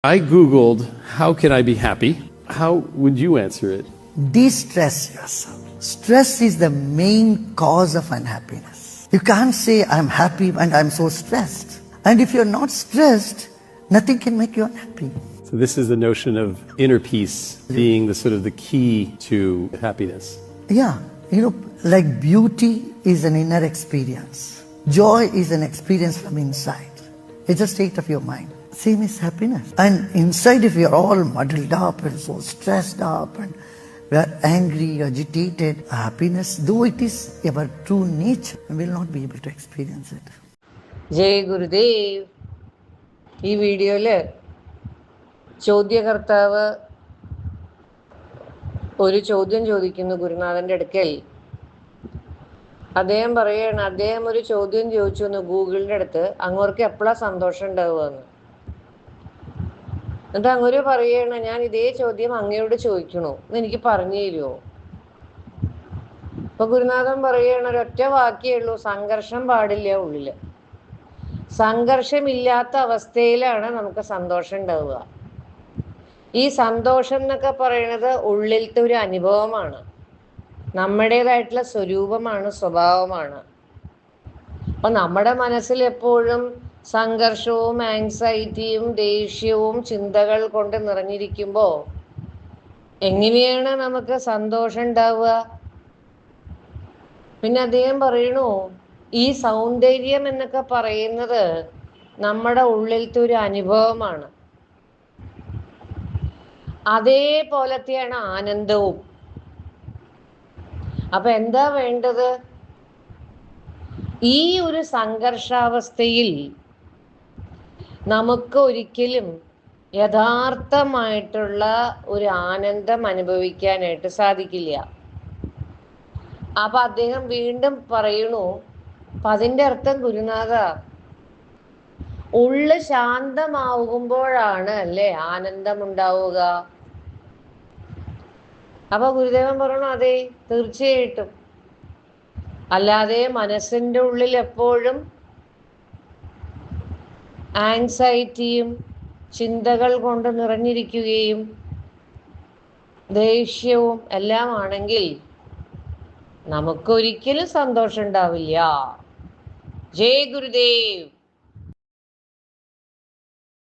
I Googled, how can I be happy? How would you answer it? De-stress yourself. Stress is the main cause of unhappiness. You can't say, I'm happy and I'm so stressed. And if you're not stressed, nothing can make you unhappy. So this is the notion of inner peace being the sort of the key to happiness. Yeah, like beauty is an inner experience. Joy is an experience from inside. It's a state of your mind. Same is happiness. And inside, if you're all muddled up and so stressed up and we are angry, agitated, happiness, though it is our true nature, we will not be able to experience it. ജയ് ഗുരുദേവ്. ഈ വീഡിയോയിൽ ചോദ്യകർത്താവ് ഒരു ചോദ്യം ചോദിക്കുന്നു ഗുരുനാഥൻ്റെ അടുക്കൽ. അദ്ദേഹം പറയുകയാണ്, അദ്ദേഹം ഒരു ചോദ്യം ചോദിച്ചു എന്ന് ഗൂഗിളിൻ്റെ അടുത്ത്, അങ്ങോർക്ക് എപ്പോഴാണ് സന്തോഷം ഉണ്ടാവുക എന്ന്. എന്നിട്ട് അങ്ങോര് പറയുകയാണ്, ഞാൻ ഇതേ ചോദ്യം അങ്ങയോട് ചോദിക്കണു എന്ന് എനിക്ക് പറഞ്ഞു തരുമോ? അപ്പൊ ഗുരുനാഥൻ പറയുകയാണ്, ഒരൊറ്റ വാക്കേ ഉള്ളൂ, സംഘർഷം പാടില്ല ഉള്ളില്. സംഘർഷമില്ലാത്ത അവസ്ഥയിലാണ് നമുക്ക് സന്തോഷം ഉണ്ടാവുക. ഈ സന്തോഷം എന്നൊക്കെ പറയുന്നത് ഉള്ളിലത്തെ ഒരു അനുഭവമാണ്, നമ്മുടേതായിട്ടുള്ള സ്വരൂപമാണ്, സ്വഭാവമാണ്. അപ്പൊ നമ്മുടെ മനസ്സിൽ എപ്പോഴും സംഘർഷവും ആങ്സൈറ്റിയും ദേഷ്യവും ചിന്തകൾ കൊണ്ട് നിറഞ്ഞിരിക്കുമ്പോൾ എങ്ങനെയാണ് നമുക്ക് സന്തോഷം ഉണ്ടാവുക? പിന്നെ അദ്ദേഹം പറയണു, ഈ സൗന്ദര്യം എന്നൊക്കെ പറയുന്നത് നമ്മുടെ ഉള്ളിലത്തെ ഒരു അനുഭവമാണ്. അതേപോലത്തെയാണ് ആനന്ദവും. അപ്പൊ എന്താ വേണ്ടത്? ഈ ഒരു സംഘർഷാവസ്ഥയിൽ നമുക്ക് ഒരിക്കലും യഥാർത്ഥമായിട്ടുള്ള ഒരു ആനന്ദം അനുഭവിക്കാനായിട്ട് സാധിക്കില്ല. അപ്പൊ അദ്ദേഹം വീണ്ടും പറയണു, അപ്പൊ അതിൻ്റെ അർത്ഥം ഗുരുനാഥ, ഉള്ള് ശാന്തമാകുമ്പോഴാണ് അല്ലേ ആനന്ദമുണ്ടാവുക? അപ്പൊ ഗുരുദേവൻ പറയണു, അതെ, തീർച്ചയായിട്ടും. അല്ലാതെ മനസ്സിൻ്റെ ഉള്ളിൽ എപ്പോഴും ആങ്സൈറ്റിയും ചിന്തകൾ കൊണ്ട് നിറഞ്ഞിരിക്കുകയും ദേഷ്യവും എല്ലാം ആണെങ്കിൽ നമുക്കൊരിക്കലും സന്തോഷം ഉണ്ടാവില്ല. ജയ് ഗുരുദേവ്.